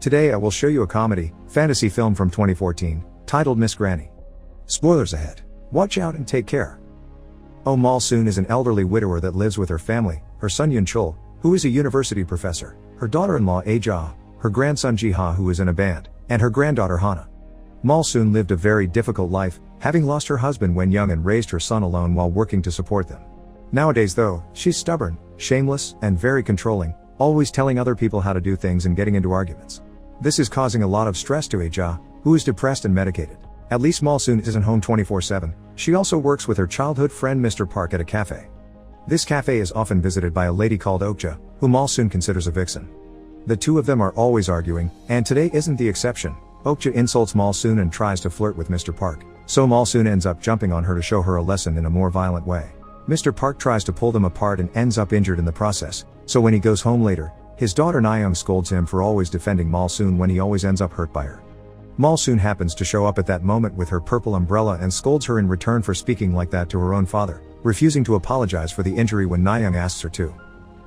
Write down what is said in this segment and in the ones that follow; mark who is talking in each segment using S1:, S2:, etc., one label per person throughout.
S1: Today I will show you a comedy, fantasy film from 2014, titled Miss Granny. Spoilers ahead. Watch out and take care. Oh Mal-soon is an elderly widower that lives with her family, her son Yun-chul, who is a university professor, her daughter-in-law Aja, her grandson Ji-ha who is in a band, and her granddaughter Hana. Mal-soon lived a very difficult life, having lost her husband when young and raised her son alone while working to support them. Nowadays though, she's stubborn, shameless, and very controlling, always telling other people how to do things and getting into arguments. This is causing a lot of stress to Aja, who is depressed and medicated. At least Mal-soon isn't home 24/7, she also works with her childhood friend Mr. Park at a cafe. This cafe is often visited by a lady called Okja, who Mal-soon considers a vixen. The two of them are always arguing, and today isn't the exception. Okja insults Mal-soon and tries to flirt with Mr. Park, so Mal-soon ends up jumping on her to show her a lesson in a more violent way. Mr. Park tries to pull them apart and ends up injured in the process, so when he goes home later, his daughter Nayoung scolds him for always defending Mal-soon when he always ends up hurt by her. Mal-soon happens to show up at that moment with her purple umbrella and scolds her in return for speaking like that to her own father, refusing to apologize for the injury when Nayoung asks her to.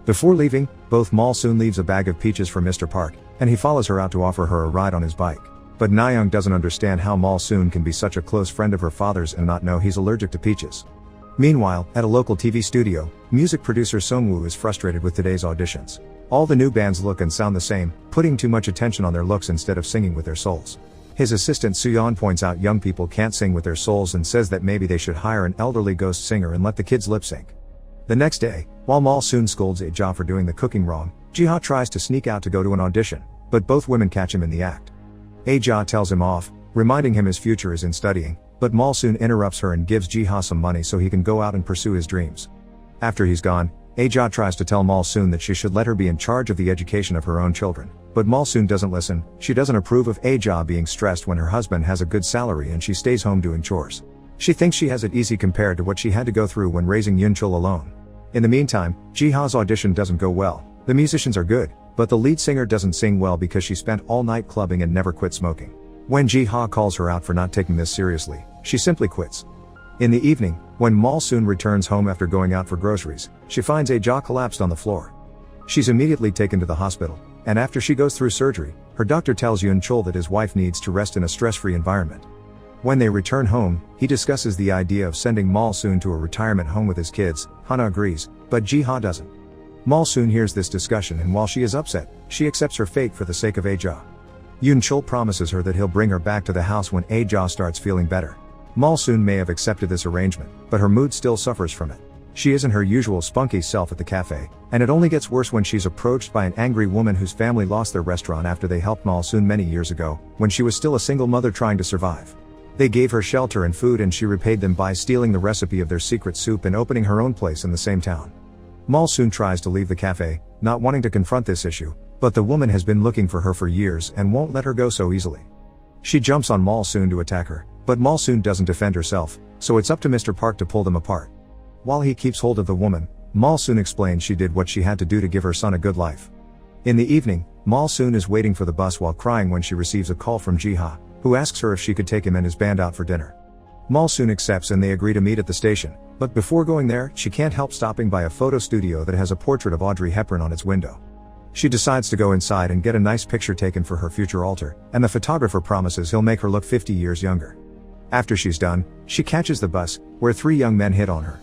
S1: Before leaving, both Mal-soon leaves a bag of peaches for Mr. Park, and he follows her out to offer her a ride on his bike. But Nayoung doesn't understand how Mal-soon can be such a close friend of her father's and not know he's allergic to peaches. Meanwhile, at a local TV studio, music producer Sungwoo is frustrated with today's auditions. All the new bands look and sound the same, putting too much attention on their looks instead of singing with their souls. His assistant Suyeon points out young people can't sing with their souls and says that maybe they should hire an elderly ghost singer and let the kids lip sync. The next day, while Mal-soon scolds Aja for doing the cooking wrong, Ji-ha tries to sneak out to go to an audition, but both women catch him in the act. Aja tells him off, reminding him his future is in studying, but Mal-soon interrupts her and gives Ji-ha some money so he can go out and pursue his dreams. After he's gone, Aja tries to tell Mal-soon that she should let her be in charge of the education of her own children, but Mal-soon doesn't listen. She doesn't approve of Aja being stressed when her husband has a good salary and she stays home doing chores. She thinks she has it easy compared to what she had to go through when raising Yun-chul alone. In the meantime, Ji-ha's audition doesn't go well. The musicians are good, but the lead singer doesn't sing well because she spent all night clubbing and never quit smoking. When Ji-ha calls her out for not taking this seriously, she simply quits. In the evening, when Mal-soon returns home after going out for groceries, she finds Aja collapsed on the floor. She's immediately taken to the hospital, and after she goes through surgery, her doctor tells Yun-chul that his wife needs to rest in a stress-free environment. When they return home, he discusses the idea of sending Mal-soon to a retirement home with his kids. Hana agrees, but Ji-ha doesn't. Mal-soon hears this discussion and while she is upset, she accepts her fate for the sake of Aja. Yun-chul promises her that he'll bring her back to the house when Aja starts feeling better. Mal-soon may have accepted this arrangement, but her mood still suffers from it. She isn't her usual spunky self at the cafe, and it only gets worse when she's approached by an angry woman whose family lost their restaurant after they helped Mal-soon many years ago, when she was still a single mother trying to survive. They gave her shelter and food and she repaid them by stealing the recipe of their secret soup and opening her own place in the same town. Mal-soon tries to leave the cafe, not wanting to confront this issue, but the woman has been looking for her for years and won't let her go so easily. She jumps on Mal-soon to attack her, but Mal-soon doesn't defend herself, so it's up to Mr. Park to pull them apart. While he keeps hold of the woman, Mal-soon explains she did what she had to do to give her son a good life. In the evening, Mal-soon is waiting for the bus while crying when she receives a call from Ji-ha, who asks her if she could take him and his band out for dinner. Mal-soon accepts and they agree to meet at the station, but before going there, she can't help stopping by a photo studio that has a portrait of Audrey Hepburn on its window. She decides to go inside and get a nice picture taken for her future altar, and the photographer promises he'll make her look 50 years younger. After she's done, she catches the bus, where 3 young men hit on her.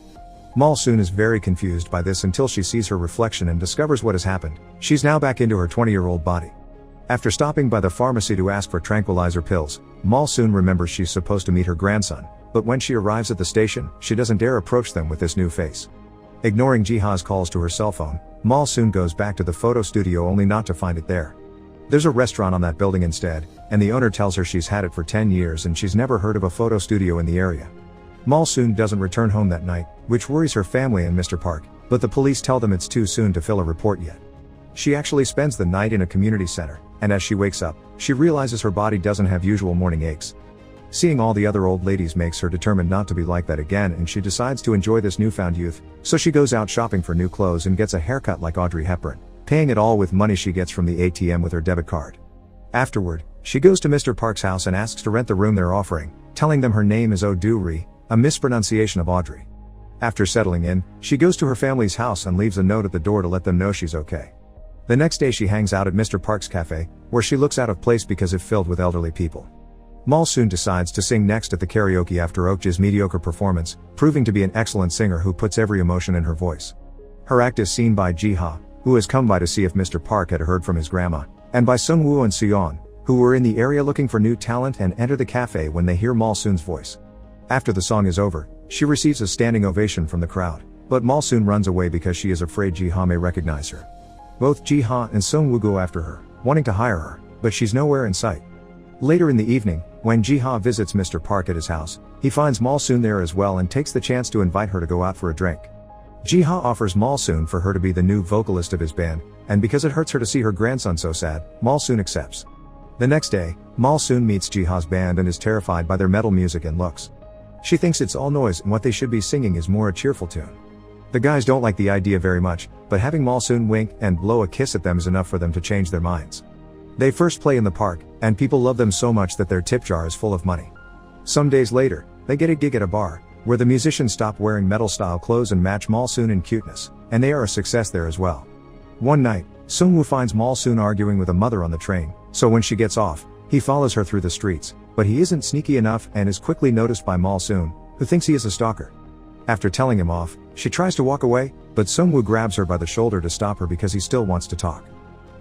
S1: Mal-soon is very confused by this until she sees her reflection and discovers what has happened. She's now back into her 20-year-old body. After stopping by the pharmacy to ask for tranquilizer pills, Mal-soon remembers she's supposed to meet her grandson, but when she arrives at the station, she doesn't dare approach them with this new face. Ignoring Ji-ha's calls to her cell phone, Mal-soon goes back to the photo studio only not to find it there. There's a restaurant on that building instead, and the owner tells her she's had it for 10 years and she's never heard of a photo studio in the area. Mal-soon doesn't return home that night, which worries her family and Mr. Park, but the police tell them it's too soon to fill a report yet. She actually spends the night in a community center, and as she wakes up, she realizes her body doesn't have usual morning aches. Seeing all the other old ladies makes her determined not to be like that again, and she decides to enjoy this newfound youth, so she goes out shopping for new clothes and gets a haircut like Audrey Hepburn, paying it all with money she gets from the ATM with her debit card. Afterward, she goes to Mr. Park's house and asks to rent the room they're offering, telling them her name is Oh-do-ri, a mispronunciation of Audrey. After settling in, she goes to her family's house and leaves a note at the door to let them know she's okay. The next day she hangs out at Mr. Park's cafe, where she looks out of place because it's filled with elderly people. Malsoon decides to sing next at the karaoke after Okja's mediocre performance, proving to be an excellent singer who puts every emotion in her voice. Her act is seen by Ji-ha, who has come by to see if Mr. Park had heard from his grandma, and by Sung-woo and Seon, who were in the area looking for new talent and enter the cafe when they hear Malsoon's voice. After the song is over, she receives a standing ovation from the crowd, but Malsoon runs away because she is afraid Ji-ha may recognize her. Both Ji-ha and Sung-woo go after her, wanting to hire her, but she's nowhere in sight. Later in the evening, when Ji-ha visits Mr. Park at his house, he finds Malsoon there as well and takes the chance to invite her to go out for a drink. Ji-ha offers Malsoon for her to be the new vocalist of his band, and because it hurts her to see her grandson so sad, Malsoon accepts. The next day, Malsoon meets Ji-ha's band and is terrified by their metal music and looks. She thinks it's all noise and what they should be singing is more a cheerful tune. The guys don't like the idea very much, but having Malsoon wink and blow a kiss at them is enough for them to change their minds. They first play in the park, and people love them so much that their tip jar is full of money. Some days later, they get a gig at a bar, where the musicians stop wearing metal-style clothes and match Malsoon in cuteness, and they are a success there as well. One night, Sung-woo finds Malsoon arguing with a mother on the train, so when she gets off, he follows her through the streets, but he isn't sneaky enough and is quickly noticed by Malsoon, who thinks he is a stalker. After telling him off, she tries to walk away, but Sung-woo grabs her by the shoulder to stop her because he still wants to talk.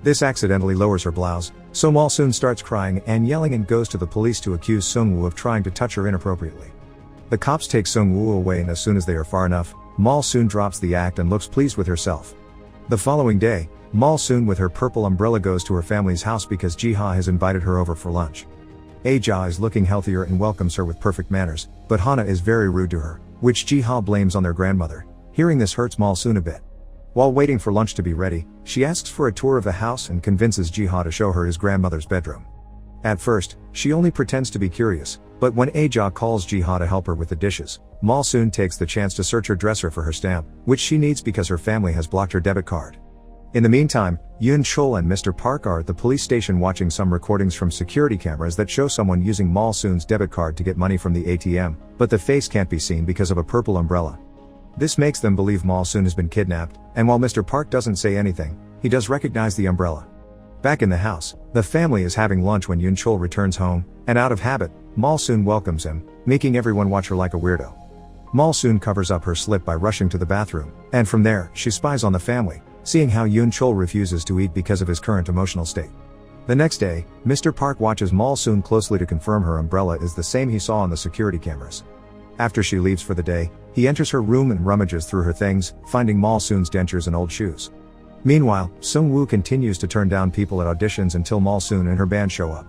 S1: This accidentally lowers her blouse, so Malsoon starts crying and yelling and goes to the police to accuse Sung-woo of trying to touch her inappropriately. The cops take Sung-woo away, and as soon as they are far enough, Malsoon drops the act and looks pleased with herself. The following day, Malsoon with her purple umbrella goes to her family's house because Ji-ha has invited her over for lunch. Aja is looking healthier and welcomes her with perfect manners, but Hana is very rude to her, which Ji-ha blames on their grandmother. Hearing this hurts Malsoon a bit. While waiting for lunch to be ready, she asks for a tour of the house and convinces Ji-ha to show her his grandmother's bedroom. At first, she only pretends to be curious, but when Aja calls Ji-ha to help her with the dishes, Malsoon takes the chance to search her dresser for her stamp, which she needs because her family has blocked her debit card. In the meantime, Yoon Chol and Mr. Park are at the police station watching some recordings from security cameras that show someone using Malsoon's debit card to get money from the ATM, but the face can't be seen because of a purple umbrella. This makes them believe Malsoon has been kidnapped, and while Mr. Park doesn't say anything, he does recognize the umbrella. Back in the house, the family is having lunch when Yoon Chol returns home, and out of habit, Malsoon welcomes him, making everyone watch her like a weirdo. Malsoon covers up her slip by rushing to the bathroom, and from there, she spies on the family, seeing how Yoon Chol refuses to eat because of his current emotional state. The next day, Mr. Park watches Malsoon closely to confirm her umbrella is the same he saw on the security cameras. After she leaves for the day, he enters her room and rummages through her things, finding Malsoon's dentures and old shoes. Meanwhile, Sung-woo continues to turn down people at auditions until Malsoon and her band show up.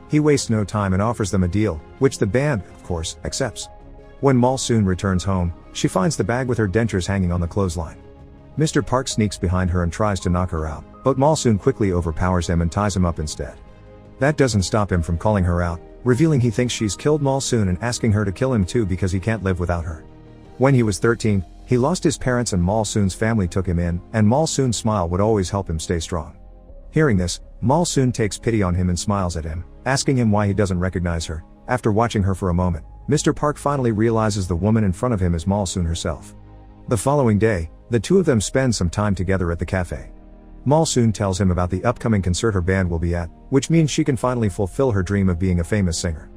S1: He wastes no time and offers them a deal, which the band, of course, accepts. When Malsoon returns home, she finds the bag with her dentures hanging on the clothesline. Mr. Park sneaks behind her and tries to knock her out, but Malsoon quickly overpowers him and ties him up instead. That doesn't stop him from calling her out, revealing he thinks she's killed Malsoon and asking her to kill him too because he can't live without her. When he was 13, he lost his parents and Malsoon's family took him in, and Malsoon's smile would always help him stay strong. Hearing this, Malsoon takes pity on him and smiles at him, asking him why he doesn't recognize her. After watching her for a moment, Mr. Park finally realizes the woman in front of him is Malsoon herself. The following day, the two of them spend some time together at the cafe. Malsoon tells him about the upcoming concert her band will be at, which means she can finally fulfill her dream of being a famous singer.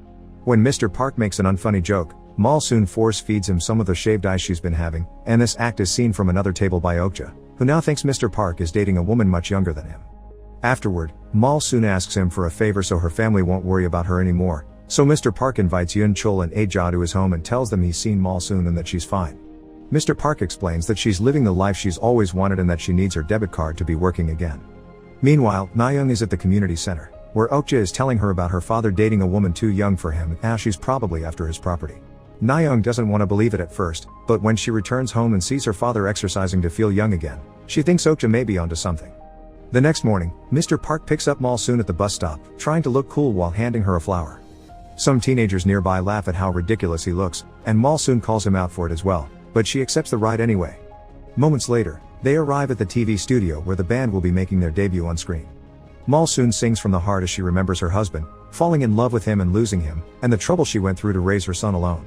S1: When Mr. Park makes an unfunny joke, Malsoon force feeds him some of the shaved ice she's been having, and this act is seen from another table by Okja, who now thinks Mr. Park is dating a woman much younger than him. Afterward, Malsoon asks him for a favor so her family won't worry about her anymore, so Mr. Park invites Yoon Chol and Aja to his home and tells them he's seen Malsoon and that she's fine. Mr. Park explains that she's living the life she's always wanted and that she needs her debit card to be working again. Meanwhile, Nayoung is at the community center, where Okja is telling her about her father dating a woman too young for him and how she's probably after his property. Nayoung doesn't want to believe it at first, but when she returns home and sees her father exercising to feel young again, she thinks Okja may be onto something. The next morning, Mr. Park picks up Malsoon at the bus stop, trying to look cool while handing her a flower. Some teenagers nearby laugh at how ridiculous he looks, and Malsoon calls him out for it as well, but she accepts the ride anyway. Moments later, they arrive at the TV studio where the band will be making their debut on screen. Malsoon sings from the heart as she remembers her husband, falling in love with him and losing him, and the trouble she went through to raise her son alone.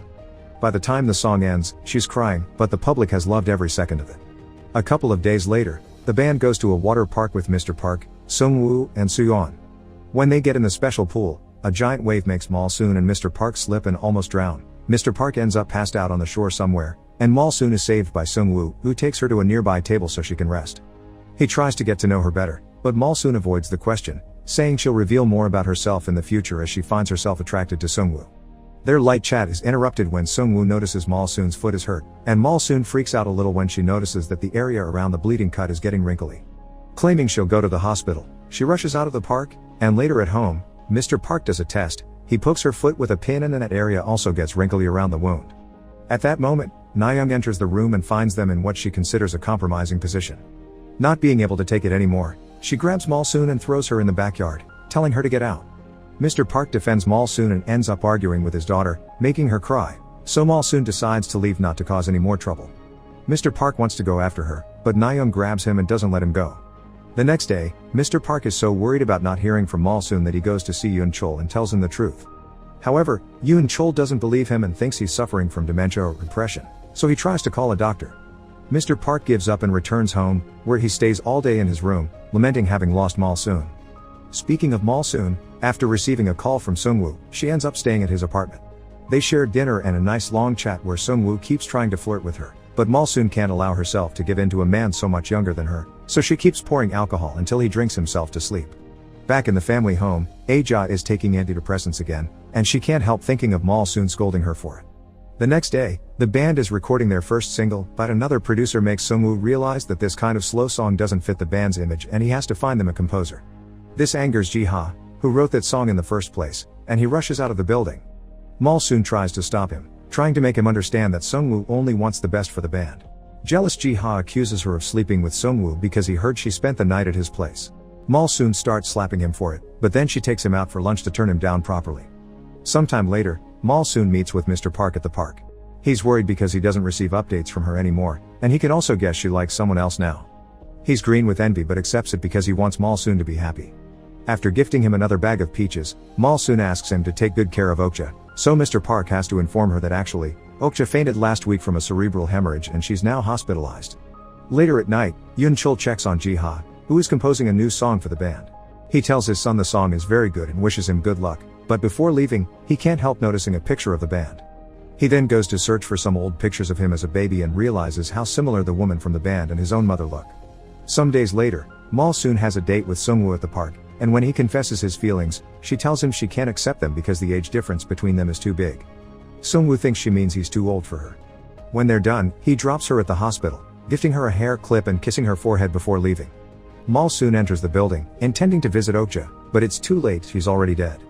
S1: By the time the song ends, she's crying, but the public has loved every second of it. A couple of days later, the band goes to a water park with Mr. Park, Sung-woo, and Soo-yeon. When they get in the special pool, a giant wave makes Mal-soon and Mr. Park slip and almost drown. Mr. Park ends up passed out on the shore somewhere, and Mal-soon is saved by Sung-woo, who takes her to a nearby table so she can rest. He tries to get to know her better, but Mal-soon avoids the question, saying she'll reveal more about herself in the future as she finds herself attracted to Sung-woo. Their light chat is interrupted when Sung-woo notices Mal-soon's foot is hurt, and Mal-soon freaks out a little when she notices that the area around the bleeding cut is getting wrinkly. Claiming she'll go to the hospital, she rushes out of the park, and later at home, Mr. Park does a test. He pokes her foot with a pin and that area also gets wrinkly around the wound. At that moment, Na-young enters the room and finds them in what she considers a compromising position. Not being able to take it anymore, she grabs Mal-soon and throws her in the backyard, telling her to get out. Mr. Park defends Mal-soon and ends up arguing with his daughter, making her cry, so Mal-soon decides to leave not to cause any more trouble. Mr. Park wants to go after her, but Na-young grabs him and doesn't let him go. The next day, Mr. Park is so worried about not hearing from Mal-soon that he goes to see Yoon-chul and tells him the truth. However, Yoon-chul doesn't believe him and thinks he's suffering from dementia or depression, so he tries to call a doctor. Mr. Park gives up and returns home, where he stays all day in his room, lamenting having lost Mal-soon. Speaking of Mal-soon, after receiving a call from Sung-woo, she ends up staying at his apartment. They share dinner and a nice long chat where Sung-woo keeps trying to flirt with her, but Mal-soon can't allow herself to give in to a man so much younger than her, so she keeps pouring alcohol until he drinks himself to sleep. Back in the family home, Aja is taking antidepressants again, and she can't help thinking of Mal-soon scolding her for it. The next day, the band is recording their first single, but another producer makes Sung-woo realize that this kind of slow song doesn't fit the band's image and he has to find them a composer. This angers Ji-ha, who wrote that song in the first place, and he rushes out of the building. Mal-soon tries to stop him, trying to make him understand that Sung-woo only wants the best for the band. Jealous Ji-ha accuses her of sleeping with Sung-woo because he heard she spent the night at his place. Mal-soon starts slapping him for it, but then she takes him out for lunch to turn him down properly. Sometime later, Mal-soon meets with Mr. Park at the park. He's worried because he doesn't receive updates from her anymore, and he can also guess she likes someone else now. He's green with envy but accepts it because he wants Mal-soon to be happy. After gifting him another bag of peaches, Mal-soon asks him to take good care of Okja, so Mr. Park has to inform her that actually, Okja fainted last week from a cerebral hemorrhage and she's now hospitalized. Later at night, Yoon-chul checks on Ji-ha, who is composing a new song for the band. He tells his son the song is very good and wishes him good luck, but before leaving, he can't help noticing a picture of the band. He then goes to search for some old pictures of him as a baby and realizes how similar the woman from the band and his own mother look. Some days later, Mal-soon has a date with Sung-woo at the park, and when he confesses his feelings, she tells him she can't accept them because the age difference between them is too big. Sung-woo thinks she means he's too old for her. When they're done, he drops her at the hospital, gifting her a hair clip and kissing her forehead before leaving. Mal-soon enters the building, intending to visit Okja, but it's too late, she's already dead.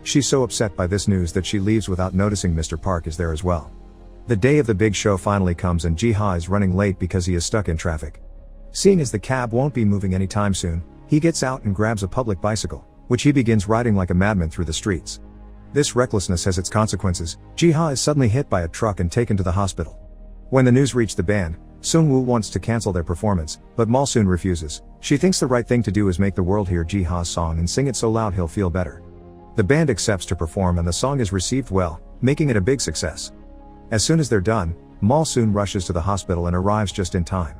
S1: She's so upset by this news that she leaves without noticing Mr. Park is there as well. The day of the big show finally comes and Ji-ha is running late because he is stuck in traffic. Seeing as the cab won't be moving anytime soon, he gets out and grabs a public bicycle, which he begins riding like a madman through the streets. This recklessness has its consequences. Ji-ha is suddenly hit by a truck and taken to the hospital. When the news reached the band, Sung-woo wants to cancel their performance, but Mal-soon refuses. She thinks the right thing to do is make the world hear Ji-ha's song and sing it so loud he'll feel better. The band accepts to perform and the song is received well, making it a big success. As soon as they're done, Mal-soon rushes to the hospital and arrives just in time.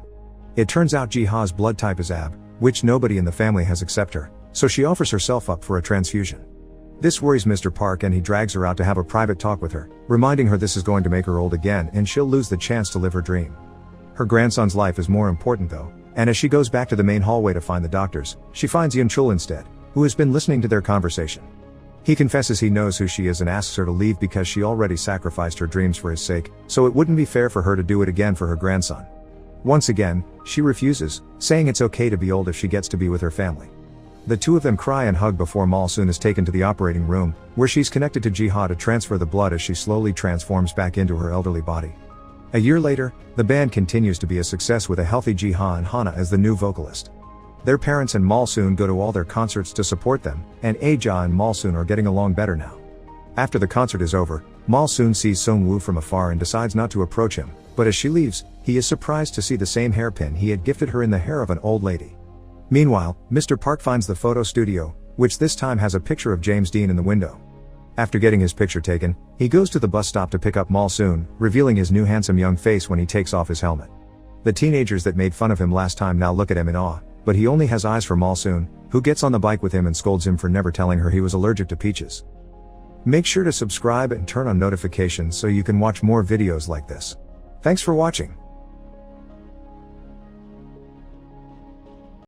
S1: It turns out Ji-ha's blood type is AB, which nobody in the family has except her, so she offers herself up for a transfusion. This worries Mr. Park and he drags her out to have a private talk with her, reminding her this is going to make her old again and she'll lose the chance to live her dream. Her grandson's life is more important though, and as she goes back to the main hallway to find the doctors, she finds Yoon-chul instead, who has been listening to their conversation. He confesses he knows who she is and asks her to leave because she already sacrificed her dreams for his sake, so it wouldn't be fair for her to do it again for her grandson. Once again, she refuses, saying it's okay to be old if she gets to be with her family. The two of them cry and hug before Mal-soon is taken to the operating room, where she's connected to Ji-ha to transfer the blood as she slowly transforms back into her elderly body. A year later, the band continues to be a success with a healthy Ji-ha and Hana as the new vocalist. Their parents and Mal-soon go to all their concerts to support them, and Aja and Mal-soon are getting along better now. After the concert is over, Mal-soon sees Sung-woo from afar and decides not to approach him, but as she leaves, he is surprised to see the same hairpin he had gifted her in the hair of an old lady. Meanwhile, Mr. Park finds the photo studio, which this time has a picture of James Dean in the window. After getting his picture taken, he goes to the bus stop to pick up Mal-soon, revealing his new handsome young face when he takes off his helmet. The teenagers that made fun of him last time now look at him in awe, but he only has eyes for Malsoon, who gets on the bike with him and scolds him for never telling her he was allergic to peaches. Make sure to subscribe and turn on notifications so you can watch more videos like this. Thanks for watching.